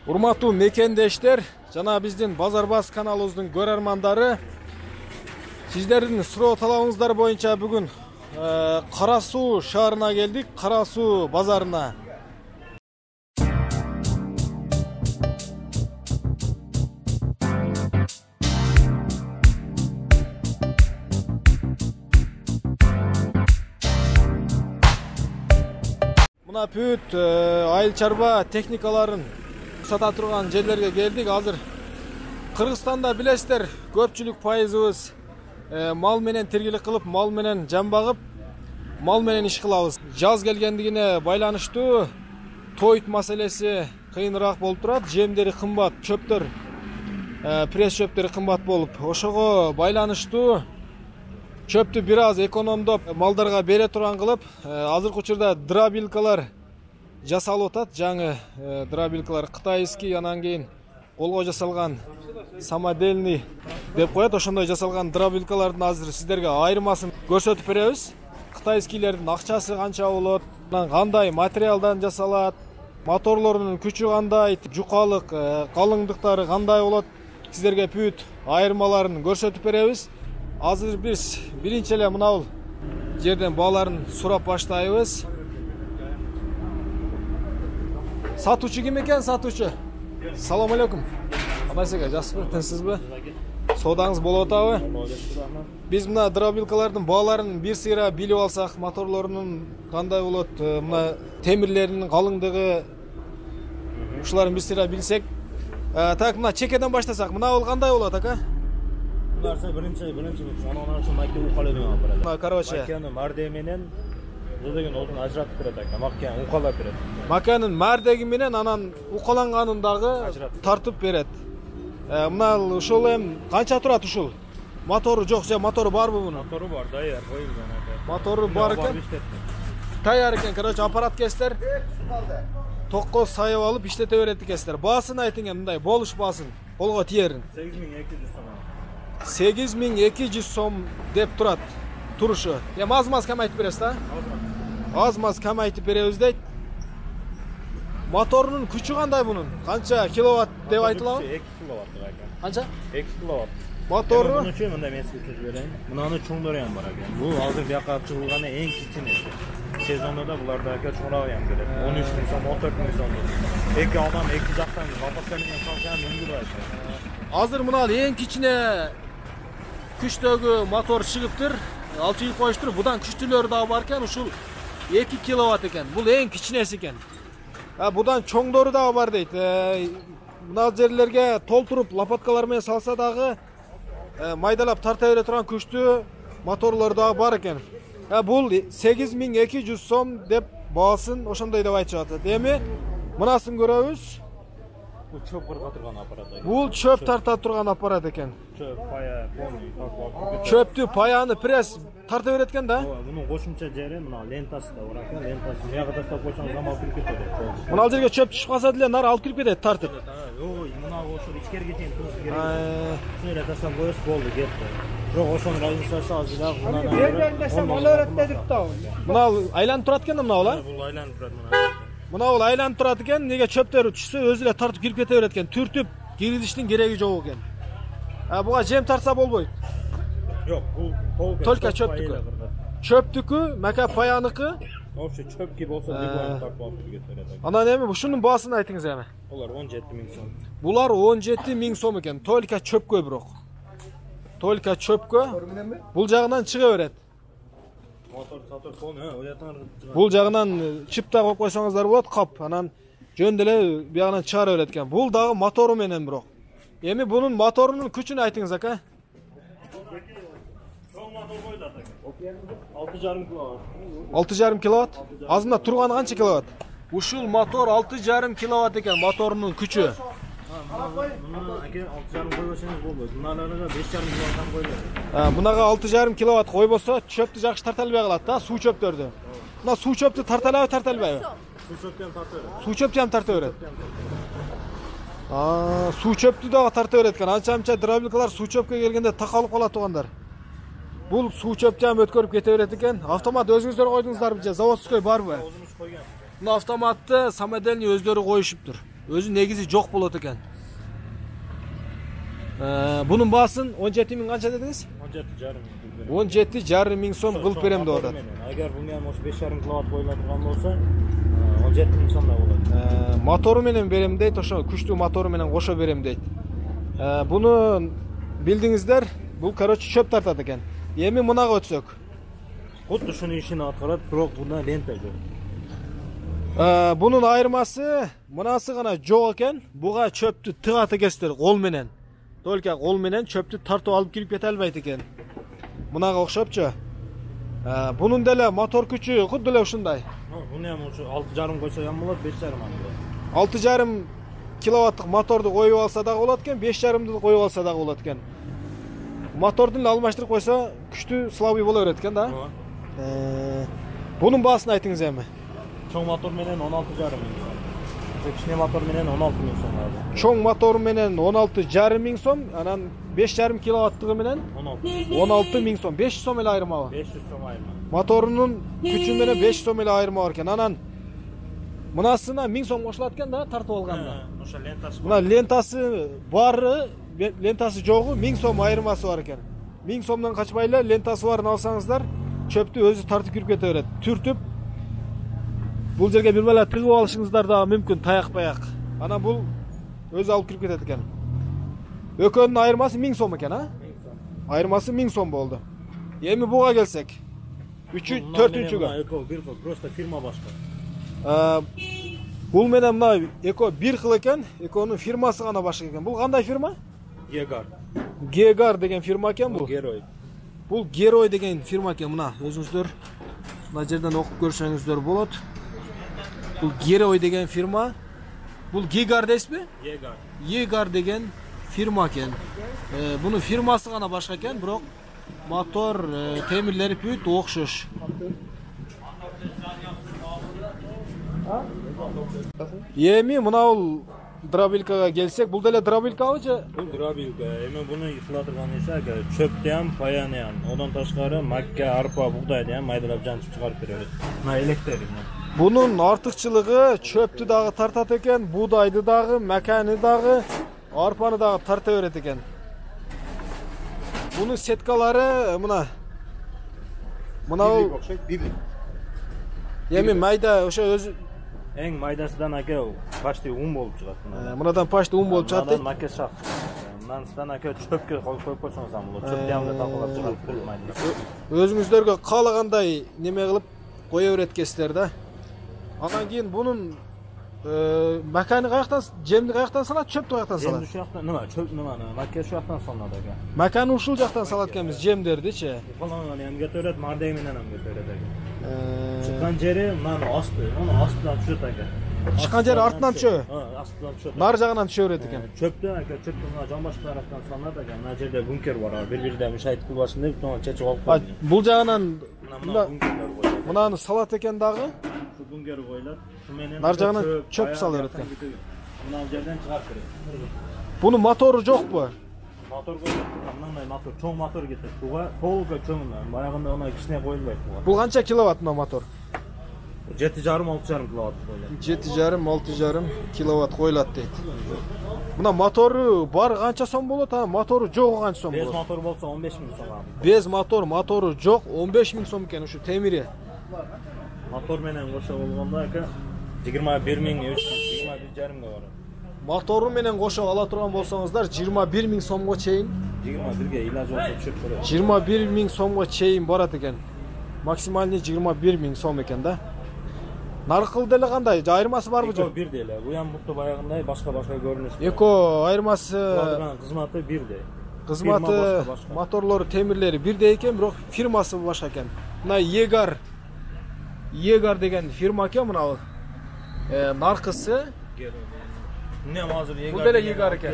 Урматтуу мекендештер, жана биздин Базарбас каналыбыздын көрөрмандары, сиздердин суроо талабыңыздар боюнча бүгүн Кара Суу шаарына келдик, Кара Суу базарына. Мына бүт айыл чарба техникаларын сата турган жерлерге келдик. Азыр Кыргызстанда билесиздер, көпчүлүк пайызыбыз мал менен тиргилик кылып, мал менен жан багып, мал менен иш кылабыз. Жаз келгендигине байланыштуу тоyut маселеси кыйыныраак болуп турат. Жемдери кымбат, чөптөр, пресс чөптөрү кымбат болуп, ошого байланыштуу чөптү бир аз экономдоп малдарга бере турган кылып, азыркы учурда дробилкалар жасалып атат. Жаңы дробилкалар кытайский, анан кийин колго жасалган самодельный деп коет. Ошондой жасалган дробилкалардын азыр сиздерге айырмасын көрсөтүп беребиз. Кытайскийлердин акчасы канча болот, кандай материалдан жасалат, моторлорунун күчү кандай, жукалык, калыңдыктары кандай болот, сиздерге бүт айырмаларын көрсөтүп беребиз. Азыр биз биринчи эле мынабул жерден бааларын сурап баштайбыз. Сатуучу ким экен, сатуучу? Салам алейкум. Абасеге, жакшысызбы, тынчсызбы? Соодаңыз болуп атабы? Биз мына дробилкалардын бааларын бир сыйра билип алсак, моторлорунун кандай болот, мына темирлеринин калыңдыгы, ушуларын бир сыйра билсек. Так, мына чекеден баштасак, мына бул кандай болот, ака? Bunlarsa birinchi ana shu makka uqaladigan bo'ladi. Mana короче, makkani marde menен o'zining o'zini ajratib turadi ekan. Makkani uqalab beradi. Makkanын мардеги менен анан укаланганын дагы тартып берет. Мына ушул эм канча турат ушул? Мотору жок же, мотору барбы мунун? Motoru бар, даяр, коюлган aka. Мотору бар экен. Таяр экен, короче, аппарат кестер. Токко сайып алып иштете берет экенсиздер. Баасын айтыңыз, мындай болуш баасын. Колго тиерин. 8200 сом. 8200 сом деп турат турушу. Эми аз-маз кам айтып бересиз да? Аз-маз кам айтып беребиз дейт. Моторунун күчү кандай мунун? Канча киловатт деп айтылабы? 2 киловатт экен. Канча? 2 киловатт. Мотору Муну чөй мындай мен сизге сөз берейин. Мунаны чоңдору ham бар экен. Бул азыр бияка чыгылган эң кичинеси. Сезонда буларда ака чоңрагы ham келет. 13 миң сом, 14 миң сом. Эки адам эки жактан лопатка менен салса ham мүмкүн болот. азыр мына эң кичине күчтөгү мотор чыгыптыр. Ал чыгып коюштур. Будан күчтүүлөрү дагы бар экен. Ушул 2 киловатт экен. Бул эң кичинеси экен. Будан чоңдору дагы бар дейт. Мына жерлерге толтуруп лопаткалар менен салса дагы майдалап тарта бере турган күчтүү моторлор дагы бар экен. Бул 8200 сом деп баасын ошондой деп айтышат. Эми мынасын көрөбүз. Бул чөп кырга турган аппарат экен. Бул чөп тарта турган аппарат экен. Чөп, пая, полный тартып. Чөптү, паяны пресс тарта берет экен да? Мунун кошумча жери мына лентасы да бар экен. Лентасын жагы таштап койсоң замал кирип кетет. Мына жерге чөп түшүп калса деле нары алып кирип кетет тартып. Ой, мына ошо ичкерге чейин турушу керек. Шуну таштап коесуз, болду, кетти. Бирок ошонун разницасы азыр дагы мындан. Берген десем ал öğretmedik да. Мына айланып турат экен мына бул, а? Бул айланып турат мына. Мына бул айланып турат экен, неге чөптөр түшсө өзү эле тартып кирип кете берет экен. Түртүп киргизиштин кереги жок экен. Буга жем тартса болбойт. Жок, бул Только чөптүкү. Чөптүкү, мака паяныкы. Вообще чөпкү болсо бекер тартып алып кете берет. Анан эми ушунун баасын айтыңыз эми. Булар 17 миң сом. Булар 17 миң сом экен. Только чөпкө бирок. Только чөпкө. Бул жагынан чыга берет. Мотор полный, оятан. Бул жагынан чипта коюп койсоңуздар болот, кап. Анан жөн деле биягынан чыгара берет экен. Бул дагы мотору менен бирок. Эми бунун моторунун күчүн айтыңыз, ака. Чоң мотор койду ата. 6,5 киловатт. 6,5 киловатт. Азында турганы канча киловатт? Ушул мотор 6,5 киловатт экен моторунун күчү. Мына аке 6,5 койбосоңуз болбойт. Мыналарга 5,5 киловаттан койлойт. Мынага 6,5 киловатт койбосо чөптү жакшы тарта албай калат да, суу чөптөрдү. Мына суу чөптү тарта алабы, тарта албайбы? Суу чөптү ham тарта берет. Суу чөптү ham тарта берет. Суу чөптү дагы тарта берет экен. Анча-анча дробилкалар суу чөпкө келгенде такалып калат тугандар. Бул суу чөптү ham өткөрүп кете берет экен. Автомат өзүңүздөр койдуңуздарбы же заводской барбы? Өзүмүз койгон. Мына автоматты самодельный өздөрү коюшуптур. Өзü negizi çok bolot eken. Bunun bahaсын 17 ming kança dediniz? 17,5 ming so'm qilib berem deb atadi. Agar buni ham 5,5 kilovat qo'yiladigan bo'lsa, 17 ming so'mda bo'ladi. Motoru menen berem deydi, o'sha kuchli motoru menen qo'sha berem deydi. Buni bildingizler, bu короче çöp tartadi ekan. Endi munaga o'tsök. Xuddi shuni ishini atqaradi, biroq bundan lenta yo'q. Bunun ayırması, mınası gana joq ekan, buga çöptü tığatı kestir qol menen. Tolka qol menen çöptü tartып alıp kirip kete albayt ekan. Munaga o'xshapçı. Bunun dele motor küçü xuddi ele ушундай. Buni ham o'sha 6,5 qo'ysa ham bo'ladi, 5,5 ham bo'ladi. 6,5 kilovatlık motordu qo'yib alsa da bo'ladi ekan, 5,5ды qo'yib alsa da bo'ladi ekan. Motordan almashtırıp qo'ysa күчтүү слабый bo'la beradi ekan da. Bunun bahasını aytыңыз эми. Çoğ motor menen 16,5 ming so'm. Kichkina motor menen 16 ming so'm oladi. Çoğ motor menen 16,5 ming so'm, anan 5,5 kilovatlığı menen 16 ming so'm. 500 so'm ele ayırma var. 500 so'm ayırma. Motorunun küçü menen 500 so'm ele ayırma var ekan. Anan mınasına 1000 so'm qo'shiladi ekan da tartib olganda. O'sha lentasi. Buna lentası bari, lentası jo'g'u 1000 so'm ayırması var ekan. 1000 so'mdan kaçmayla lentası varını alsanızlar, çöptü özü tartib kirip ketaveradi. Türtüp bu жерге bir bala tığып alışыңızlar da mümkün tayak-payak. Ana bu özü alıp kirip ketedi ekan. Ökönün ayırması 1000 so'm ekan ha? Ayırması 1000 so'm boldu. Endi buga gelsek. 4-cüge. Eko bir xil, просто firma başqa. Bul menen mına Eko bir xil ekan, Eko'nun firması gana başka ekan. Bul qanday firma? Gegar. Gegar degen firma ekan bu. Geroy. Bul Geroy degen firma ekan mına. Özüңүздөр mına жерден окуп көрсөңүздөр болот. Bu Geroy degen firma. Bu Gegar deysizби? Gegar. Gegar degen firma ekan. Bunun firması gana başka ekan, biroq motor, temirleri büyük okşoş. Emi mına ol Drabilkaga gelsek, bul dele Drabilkabычы? Bu Drabilka. Emen bunu yıkılatırgan ise çöpte ham, payani ham. Odan taşqarı makka, arpa, buğdaydı ham maydalap jançıp çıkarıp beredi. Mına elektrik. Bunun artıkçılığı çöptü dağı tartat eken, buğdaydı dağı, mekanı dağı, arpanı dağı tarta öğret eken. Bunun setkaları mına ol Birlik. Emi mayda o'sha özü En maydasından aka başta un bolup çıqat. Mınadan paşta un bolup çıqat. Mınadan makka şaq. Mınadan aka çöpke qo'yib qo'ysangiz ham bo'ladi. Çöpte ham taqilab chiqarib qo'ymaydi. Özüңүздөргө kaalagандай neme qilib qo'ya öğretkesizler da. Andan keyin bunun makanı qayaqdan, jemni qayaqdan saladi, çöpni qayaqdan saladi. Jemni shu yoqdan nima, çöp nimani, makka shu yoqdan solinadi aka. Makanı uşul jaqdan salatganmiz jemlerdi-chi. Falonani ham getiriladi, mardayminan ham getiriladi aka. Chiqqan jeri mana osti, uni ostidan tushadi aka. Chiqqan jeri ortdan tushadi. Ha, ostidan tushadi. Nar jag'idan tushaveradi ekan. Çöpten aka, çöpten jonbosh tarafdan solinadi aka. Mana yerda bunker bor, bir-biridan mushayt qilib deb to'g'ri chechib olib qo'ydi. Bul jag'idan bunkerlar qo'yadi. Bunani salat ekan dag'i. Şu bunker qo'yiladi. Shu menen nar jag'idan çöp salaveradi ekan. Buni yerdan chiqarib kiradi. Buni motori yo'q bu. Motor qo'yiladi. Qanday motor? Cho'ng motor ketadi. Buga to'g'ri cho'ngdan. Boyag'ida ona kichkina qo'yilmaydi buga. Bu qancha kilovat bu motor? 7,5-6,5 kilovat qo'yiladi. 7,5-6,5 kilovat qo'yiladi deydi. Buna motori bor qancha so'm bo'ladi? Ha, motori yo'q qancha so'm Bez bo'ladi? motor bo'lsa 15 ming so'm. Bez motori yo'q 15 ming so'm ekan o'sha temiri. Motor menen qo'sha bo'lganda aka 21 ming, 21,5 ga boradi. Motoru menen qo'shib ola turgan bo'lsangizlar 21 ming so'mga cheyin 21 ga iloji bo'lsa tushib turadi. 21 ming so'mga cheyin boradi ekan. Maksimalni 21 ming so'm ekanda. Narxildeli qanday? Ayirmasi bormi? Eko bir deyli. Bu ham xuddi boyag'inday boshqa ko'rinishda. Eko ayirmasi xizmati bir dey. Xizmati motorlari, temirlari bir dey ekan, biroq firmasi boshqa ekan. Buna Yegar degan firma ekan buna. Narxisi Ne hozir Yegar. Bu dele Yegar ekan.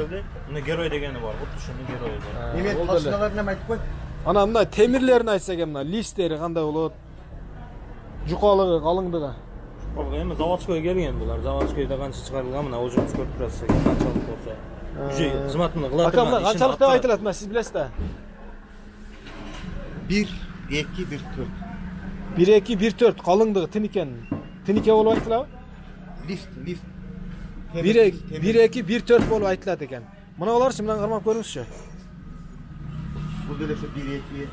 Uni Geroy degani bor. Xuddi shuni Geroy bor. Nemet taşçılarına nima aytib qo'y? Ana buna temirlerini aytsak ham, listleri qanday bo'ladi? Juqaligi, qalingdigi. Endi zavodskoga kelgan bular. Zavodskoda qancha chiqarilgan, mana o'zingiz ko'rib turasiz, qanchalik bo'lsa. Uje xizmatini qiladi. Aka, qanchalik deb aytiladi, siz bilasizda? 1, 2, 1, 4. 1, 2, 1, 4 qalingdigi tin ekan. Tin eka bo'lib aytiladi? Lift. 1-2 1-4 болуп айтылат экен. Мыналарчы мынан кармап көрүңүзчү. Bu da işte 1-2.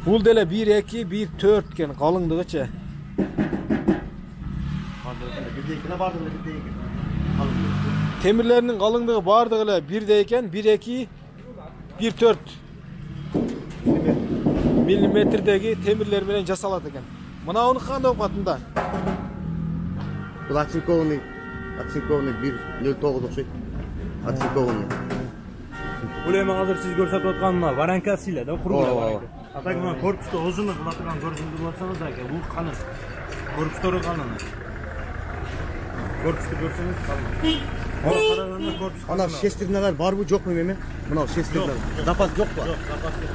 Бул деле 1-2 1-4 экен калыңдыгычы. Bir vardı bir de Темирлеринин калыңдыгы бардыгы эле 1 экен, 1-2 1-4 миллиметрдеги темирлер менен жасалат экен. Мынауны кандай болуп катында? Bu Atsinkov'un 1.09 okşay. Atsinkov'un. Бул эми азыр сиз көрсөтүп аткан мына варанкасы эле да, кургула Ооба. варанка. Атак мына корпусто озуну кыла турган көрсөтүп атсаңыз аке, бул канын. Корпустору канын. Корпусту көрсөңүз канын. Ora караганда корпус. Ana şestirneler var mı yok mu meme? Buna şestirneler. Zapas yok mu? Жок, запас жок.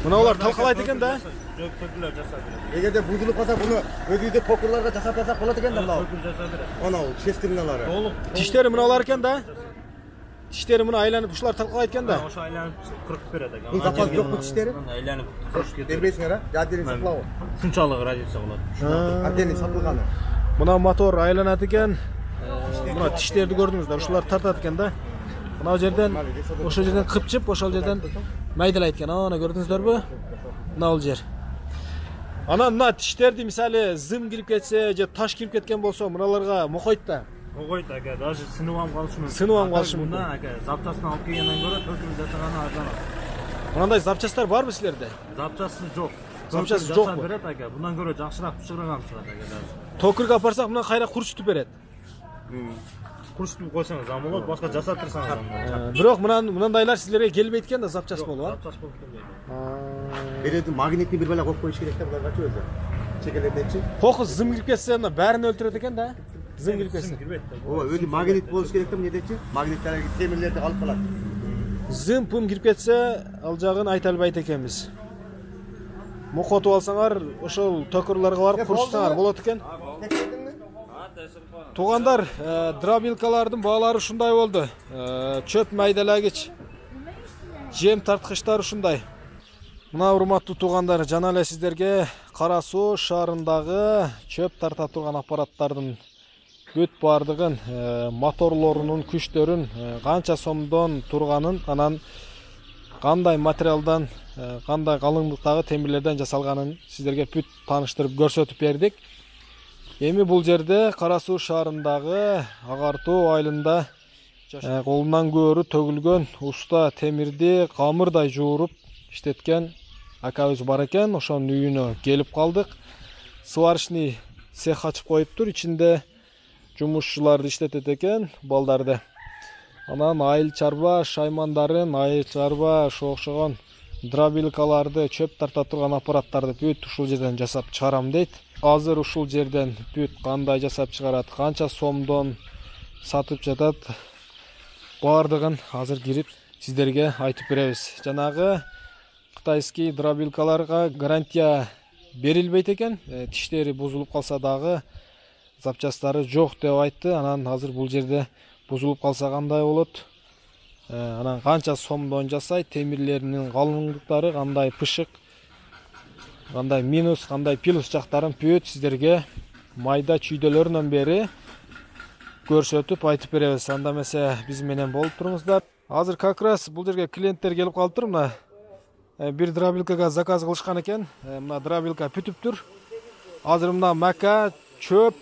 Мынаулар талкалайт экен да. Жок, төкүлөр жасап берет. Eğer de buzulup kalsa bunu ödüyde pokurlarda tasap tasap kolat eken de mına. Төкүл жасап берет. Ana o şestirneleri. Толук. Тиштери мынаулар экен да. Тиштери мына айланып ушулар талкалайт экен да. Ошо айланып кырып берет экен. Bu zapas yok mu dişleri? Айланып кырып кетет. Derbeysin ara. Yadiri saklav. Шунчалык радиация болот. Adeni sapılganı. Мына мотор айланат экен. Мына тиштерди көрдүңүздөр, ушулар тартат экен да. Мына жерден, ошол жерден кыпчып, ошол жерден майдалайт экен. Ана көрдүңүздөрбү? Мына ал жер. Анан мына тиштерди мисалы зым кирип кетсе, же таш кирип кеткен болсо, мыналарга мокойт да. Огойт ака, даже сынып алып калышы мүмкүн. Сынып алып калышы мүмкүн. Мына ака, запчасын алып келгенден көрө төкүл жасаганы арзан. Мынандай запчастар барбы силерде? Запчасы жок. Запчасы Төкүл жок жасап бу. берет ака, bundan көрө жакшыраак бышырган чыгат ака даже. Токурга апарсак, мына кайра курчутуп берет. Курчутуп койсоңуз ам болот, башка жасатырсаңыз ам болот. Бирок мынандайлар силерге келбейт экен да запчас болуп, а? Запчас болуп келбейт. Beledi magnetli bir böyle koyup koyuş gerekler bunlar kaçıyor da. Çekelerden için. Кокус зым кирип кетсе, мына бәрин өлтүрөт экен да. Зым кирип кетсе. O öyle magnet buluş gerekler mi ne için? Magnetler demirlerde alıp kalar. Зым пым кирип кетсе, ал жагын айта албайт экенбиz. Мокотуп алсаңар, ошол токурларга барып курчусаңар болот экен. Туугандар, дробилкалардын баалары ушундай болду. Чөп майдалагыч, жем тарткычтар ушундай. Мына урматтуу туугандар, жана эле сиздерге Кара Суу шаарындагы чөп тарта турган аппараттардын бүт бардыгын, моторлорунун күчтөрүн, канча сомдон турганын, анан кандай материалдан, кандай калыңдыктагы темирлерден жасалганын сиздерге бүт тааныштырып көрсөтүп бердик. Эми бул жерде Кара Суу шаарындагы агартуу айылында колунан көөрү төгүлгөн уста темирди камырдай жууруп иштеткен акабыз бар экен. Ошонун үйүнө келип калдык. Сварочный цех ачып коюптур, ичинде жумушчуларды иштетет экен, балдарды. Анан айыл чарба шаймандарын, айыл чарба ошо окшогон дробилкаларды, чөп тарта турган аппараттарды бүт ушул жерден жасап чыгарам дейт. Азыр ушул жерден бүт кандай жасап чыгарат, канча сомдон сатып жатат, бардыгын азыр кирип сиздерге айтып беребиз. Жанагы кытайский дробилкаларга гарантия берилбейт экен. Тиштери бузулуп калса дагы запчастары жок деп айтты. Анан азыр бул жерде бузулуп калса кандай болот? Анан канча сомдон жасайт, темирлеринин калыңдыктары кандай пышык, кандай минус, кандай плюс жактарын бүт сиздерге майда чүйдөлөрүнөн бери көрсөтүп айтып беребиз. Анда эмесе биз менен болуп туруңуздар. Азыр как раз бул жерге клиенттер келип калыптыр. Мына бир дробилкага заказ кылышкан экен. Мына дробилка бүтүптүр. Азыр мына мака, чөп,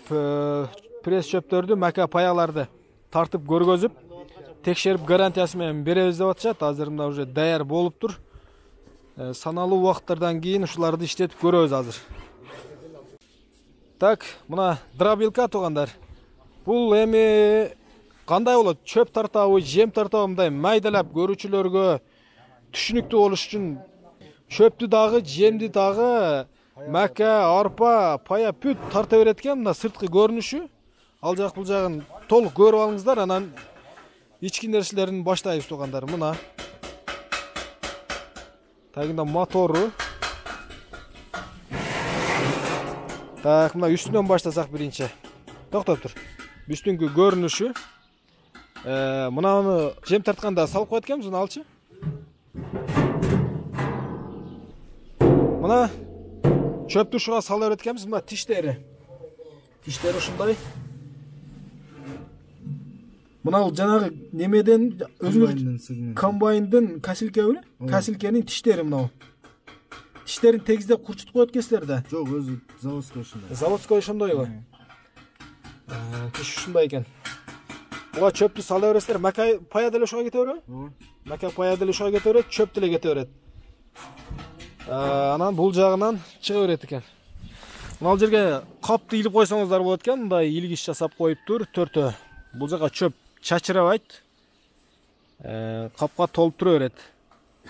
пресс чөптөрдү, мака паяларды тартып көргөзүп, текшерип гарантиясы менен беребиз деп атышат. Азыр мына уже даяр болуптур. Саналуу убакыттардан кийин ушуларды иштетип көрөбүз азыр. Так, мына дробилка туугандар. Бул эми кандай болот? Чөп тартабы, жем тартабы мындай майдалап көрүүчүлөргө түшүнүктүү болуш үчүн чөптү дагы, жемди дагы, мака, арпа, пая бүт тарта берет экен. Мына сырткы көрүнүшү. Ал жак бул жагын толук көрүп алыңыздар, анан ички нерселерин баштайбыз туугандар. Мына тагында мотору. Так, мына үстүнөн баштасак биринчи. Токтоп тур. Үстүңкү көрүнүшү. Мынаны жем тартканда салып коет экенбиз, мына алчы. Мына чөптү ушуга сала берет экенбиз. Мына тиштери. Тиштери ушундай. Мынау жанагы немеден өзүңүз сегмент. комбайндын касилке беле? Касилкенин тиштери мынау. Тиштерин тегиздеп курчутуп коет экенсиздер да. Жок, өзү заводской ушундай. Заводской ошондойбу. Тиш ушундай экен. Буга чөптү сала бересиздер, макай пая деле ошого кете береби? Макай пая деле ошого кете берет, чөп деле кете берет. Анан бул жагынан чыга берет экен. Мына жерге капты илип койсоңуздар болот экен, мындай илгич жасап коюптур, төртөө. Бул жака чөп чачырабайт. Капка толуп тура берет.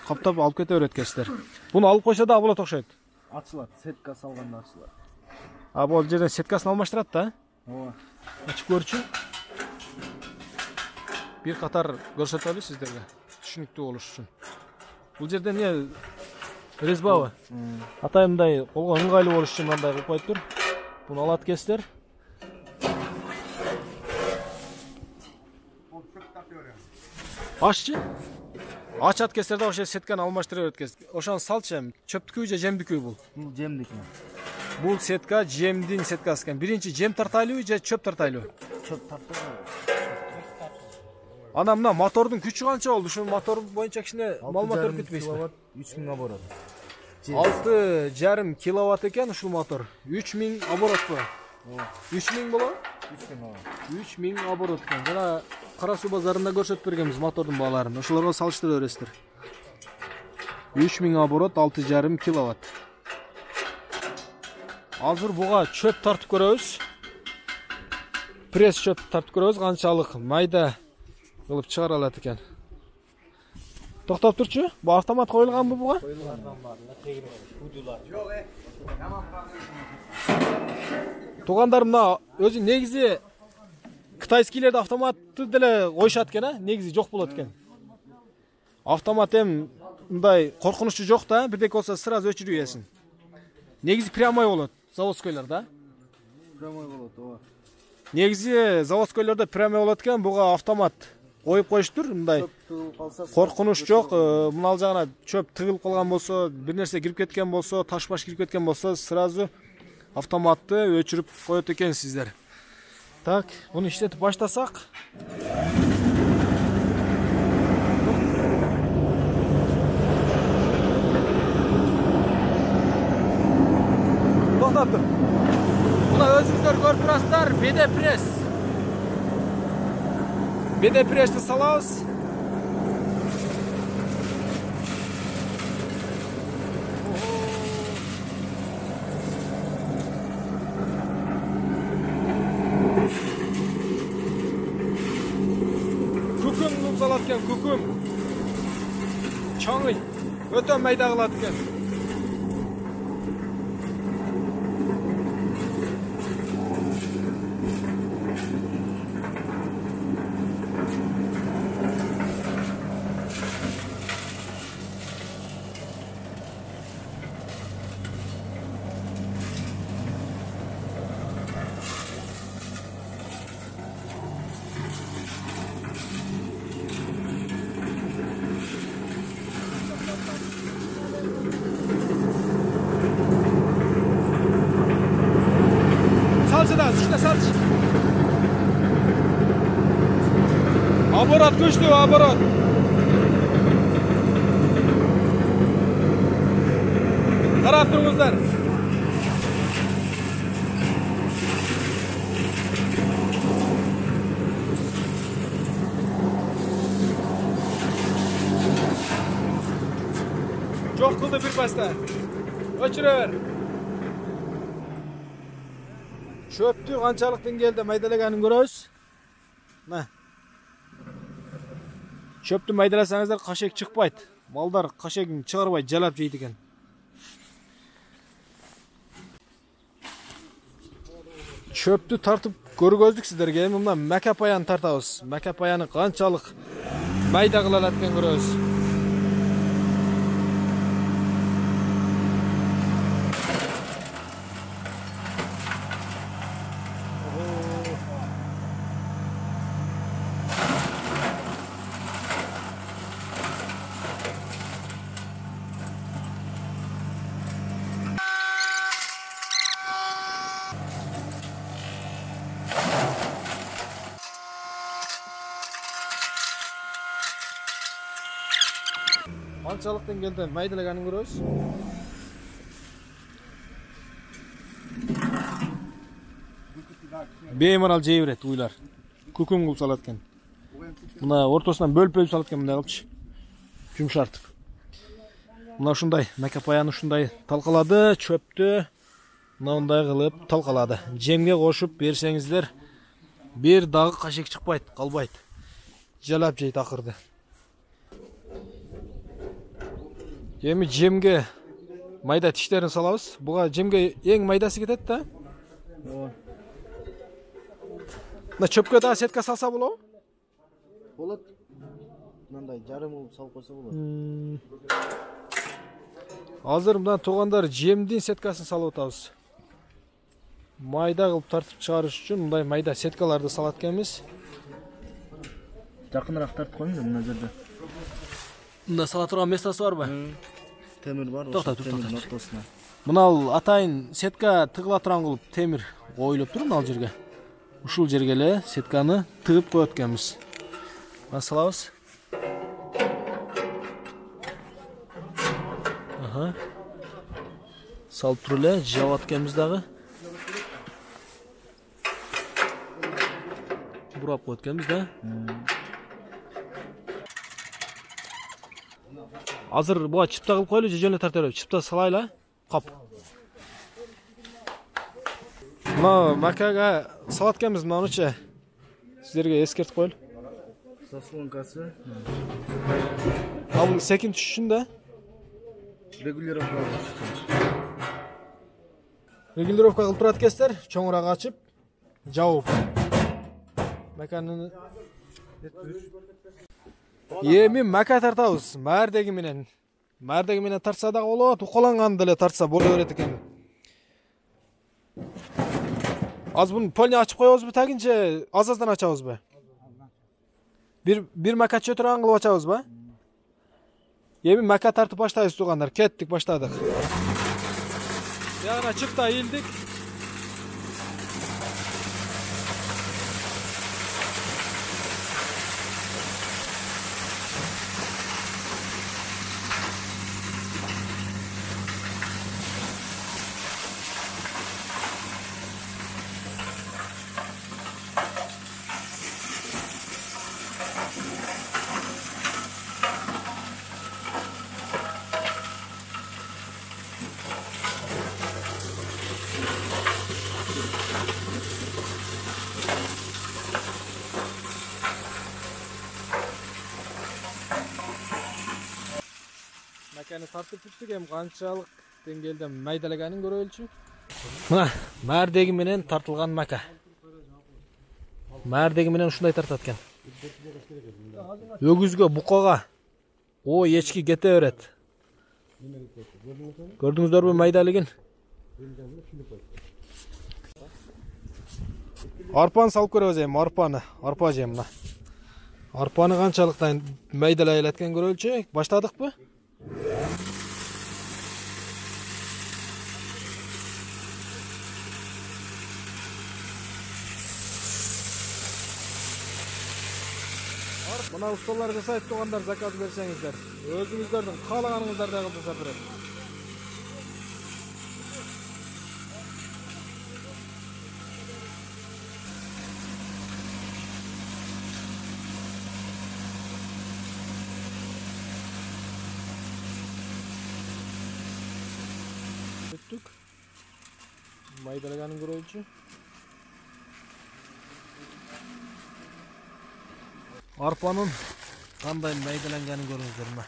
Каптап алып кете берет экенсиздер. Буну алып койсо да болот окшойт. Ачылат, сетка салганда ачылат. Бул жерден сеткасын алмаштырат да. Ооба. Ачып көрчү. Бир катар көрсөтөлү сиздерге, түшүнүктүү болуш үчүн. Бул жерде эмне резбабы? Атай мындай колго ыңгайлуу болуш үчүн мындай кылып коюптур. Буну алат экенсиздер. Ашчы? Ачат экенсиздер да ошо сетканы алмаштыра берет экенсиз. Ошону салчы эми чөптүкүбү же жемдикүбү бул? Бул жемдик. Бул сетка жемдин сеткасы экен. Биринчи жем тартайлыбы же чөп тартайлыбы? Чөп тартып. Ана мына мотордун күчү канча болду? Ушул мотор боюнча кичине маалымат берип кетпейсизби? 3000 оборот. 6,5 киловатт экен ушул мотор. 3000 оборотпу? 3000 болобу? 3000 оборот экен. Жана Кара суу базарында көрсөтүп бергенбиз мотордун бааларын. Ошолорго салыштыра бересиздер. 3000 оборот, 6,5 киловатт. Азыр буга чөп тартып көрөбүз. Пресс чөп тартып көрөбүз, канчалык майда кылып чыгара алат экен. Токтоп турчу. Бу автомат коюлганбы буга? Тугандар мына өзү негизи кытайскийлерде автоматты деле коюшат экен, негизи жок болот экен. Автомат мындай коркунучу жок да, бирдеке болсо сразу өчүрүп ийесиң. Негизи прямой болот, заводскойлор да. Прямой болот, ооба. Негизи заводскойлордо прямой болот экен, буга автомат коюп коюштур, мындай. Коркунуч жок, мына ал жагына чөп тыгылып калган болсо, бир нерсе кирип кеткен болсо, таш-баш кирип кеткен болсо, сразу автоматты өчүрүп коет экенсиздер. Так, буну иштетип баштасак. Токтоп тур. Мына өзүңүздөр көрүп турасыздар, беде пресс. Беде прессти салабыз. Күкүм салат экен, күкүм. Чаңый, өтө майда кылат экен. Salç. Оборот күчтүү, оборот. Карап туруңуздар. Жок кылды бир баста. Өчүрө бер. Çöptü kançalık dengelde maydalaganын көрөбүz. Мына. Çöptü maydаласаңыздар кашек чыкпайт. Малдар кашегин чыгарбай жалап жейт экен. Çöptü тартып көргөздүк сиздерге. Эми мына мака паяны тартабыз. Мака паяны канчалык майда кыла алат экен көрөбүз. Qanchalik dengелден майдалаганын көрөбүз. Беймарал жей берет уйлар. Күкүн кылып салат экен. Мына ортосунан бөлүп салат экен мындай кылчы. Жумшартып. Мына ушундай макапаяны ушундай талкалады, чөптү мындай кылып талкалады. Жемге кошуп берсеңиздер, бир дагы кашек чыкпайт, калбайт. Жалап жейт акырды. Эми жемге майда тиштерин салабыз. Буга жемге эң майдасы кетет да. Мына чөпкө да сетка салса болобу? Болот. Мындай жарым кылып салып койсо болот. Азыр мындан туугандар жемдин сеткасын салып атабыз. Майда кылып тартып чыгарыш үчүн мындай майда сеткаларды салат экенбиз. Жакыныраак тартып коюңуз мына жерде. Мында сала турган местосы барбы? Темир бар, Токта, темирдин ортосуна. Мына атайын сетка тыгыла турган кылып темир коюлуп тур ал жерге. Ушул жерге эле сетканы тыгып коет экенбиз. Мына салабыз. Салып туруп эле жабат экенбиз дагы. Бурап коет экенбиз да. Азыр буга чыпта кылып коелу же жөн эле тарта беребиз. Чыпта салайлы, кап. Мына макага салат экенбиз мынанычы. Сиздерге эскертип коелу. Заслонкасы. Ал секин түшүшүн да. Регулировка. Регулировка кылып турат экенсиздер, чоңураак ачып, жабып. Маканы эми мака тартабыз, мардеги менен. Мардеги менен тартса да болот, укаланган деле тартса боло берет экен. Аз буну полни ачып коебузбу тагинче, аз-аздан ачабызбы? Бир мака чөтө турган кылып ачабызбы? Эми мака тартып баштайбыз туугандар, кеттик, баштадык. Ягына чыпта ийилдик. Маканы тартып бүттүк, эми канчалык деңгээлде майдалаганын көрөлүчү. Мына мардеги менен тартылган мака. Мардеги менен ушундай тартат экен. Өгүзгө, букага, эчки кете берет. Көрдүңүздөрбү майдалыгын? Арпаны салып көрөбүз эми, арпа жем мына. Арпаны канчалыктан майдалай элеткен көрөлүчү. Баштадыкпы? Мына усталар жасайт туугандар, заказ берсеңиздер. Өзүңүздөрдүн каалаганыңыздарды кылып жасап берет. Бүттүк. Майдалаганын көрөлүчү. Арпанын кандай майдаланганын көрүңүздөр мына.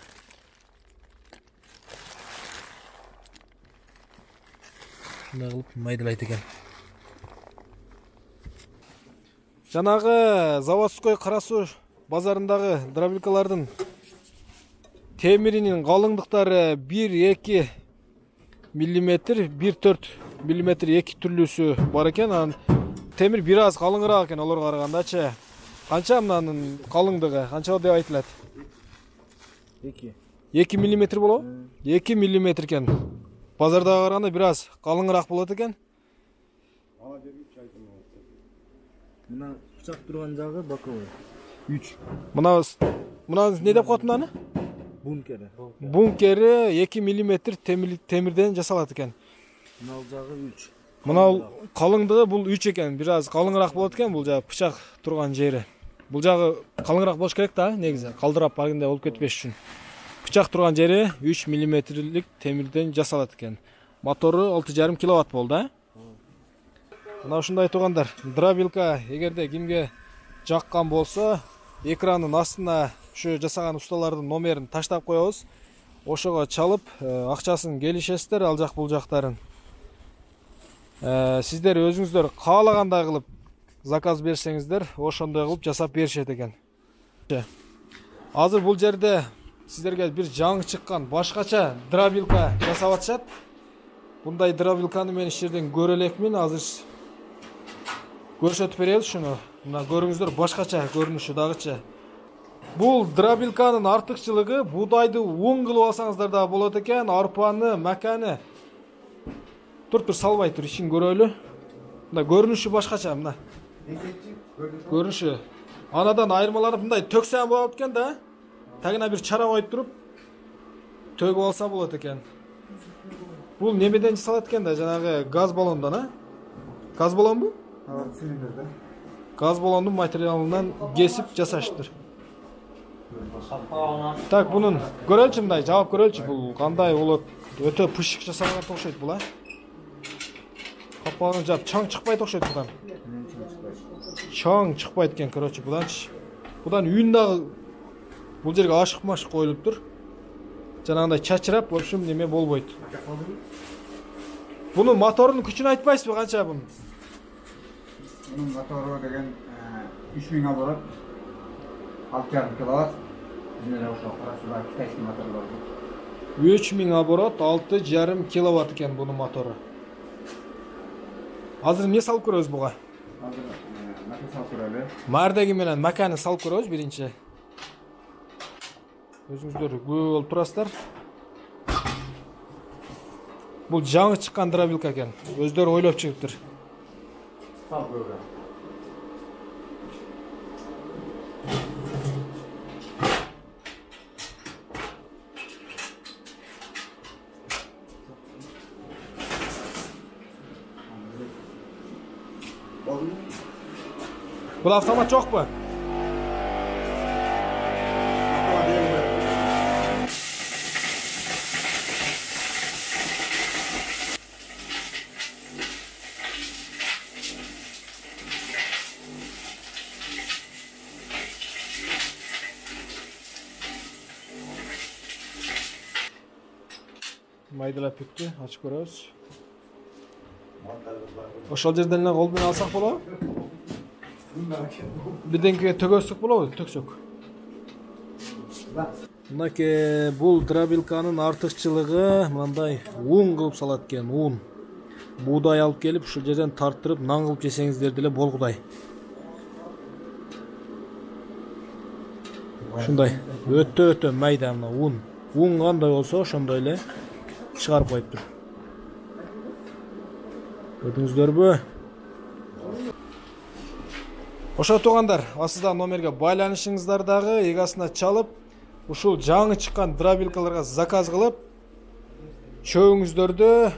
Шундай кылып майдалайт экен. Жанагы заводской Кара Суу базарындагы дробилкалардын темиринин калыңдыктары 1-2 миллиметр, 1-4 миллиметр эки түрлүүсү бар экен. Анан темир бир аз калыңыраак экен олорго карагандачы. Канча мынанын калыңдыгы? Канча деп айтылат? 2 миллиметр болобу? 2 миллиметр экен. Базардагы караганда бир аз калыңыраак болот экен. Мына бычак турган жагы боковой. 3. Мына не деп коет мынаны? Бункері. Бункері 2 мм темірден жасалат екен. Мынау жағы 3. Мынау қалыңдығы бұл 3 екен. Біраз қалыңырақ болады екен бұл жағы пышақ тұрған жері. Бұл жағы қалыңырақ болуш керек та, негізі. Қалдырап барганда болып кетпеш үшін. Пышақ тұрған жері 3 мм темірден жасалат екен. Моторы 6,5 киловатт болды. Мына ушундай туғандар. Дробилка егерде кимге жаққан болса, экранын астына шу жасаған ұсталардың номерін таштап қоябыз. Ошоға чалып, акчасын келишесиздер, ал жак бул жактарын. Сиздер өзүңүздөр каалагандай кылып заказ берсеңиздер, ошондой кылып жасап беришет экен. Азыр бул жерде сиздерге бир жаңы чыккан башкача дробилка жасап атышат. Bunday дробилканы мен иш жерден көрө элекмин. Азыр көрсөтүп беребиз шуну. Мына көрүңүздөр, башкача көрүнүшү дагычы. Бул дробилканын артыкчылыгы будайды оң кылып алсаңыздар да болот экен, арпаны, маканы. Тур салбай тур, ишин көрөлү. Мына көрүнүшү башкача мына. Көрүнүшү. Анадан айырмаланып мындай төксөн болот экен да. Тагына бир чара коюп туруп төгүп алса болот экен. Бул немеден жасалат экен да, жанагы газ баллондан, а? Газ баллонбу? Цилиндрда. Газ баллондун материалынан кесип жасаштыр. Так, бунун көрөлчү, мындай жаап көрөлчү. Бул кандай болот? Өтө пышык жасалган окшойт бул, а? Капагын жаап чаң чыкпайт окшойт будан. Чаң чыкпайт экен, короче, буданчы. Будан үйүн дагы бул жерге ашык-машык коюлуптур. Жанагындай чачырап, в общем, неме болбойт. Бунун моторунун күчүн айтпайсызбы, канча бунун? Bunun motoru деген 3000 оборот, 6,5 киловатт. Bizde ошо карасында китайский мотор бар. 3000 оборот, 6,5 киловатт экен бунун мотору. Азыр эмне салып көрөбүз буга? Азыр мака салып көрөлү. Мардеги менен маканы салып көрөбүз биринчи. Өзүңүздөр көп болуп турасыздар. Бул жаңы чыккан дробилка экен. Өздөрү ойлоп чыгыптыр. Салып көрөлү. Бул автомат жокпу? Майдалап бүттү, ачып көрөбүз. Ошол жерден эле кол менен алсак болобу? Бирдеңкеге төгөсөк болобу? Төксөк. Мынакей бул дробилканын артыкчылыгы мындай ун кылып салат экен, ун. Буудай алып келип, ушул жерден тарттырып, нан кылып жесеңиздер деле болгудай. Ушундай өтө майда мына ун. Ун кандай болсо, ошондой эле чыгарып коюптур. Көрдүңүздөрбү? Ошо туугандар, асыздан номерге байланышыңыздар дагы, эгасына чалып, ушул жаңы чыккан дробилкаларга заказ кылып, чөбүңүздөрдү,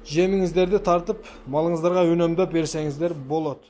жемиңиздерди тартып, малыңыздарга үнөмдөп берсеңиздер болот.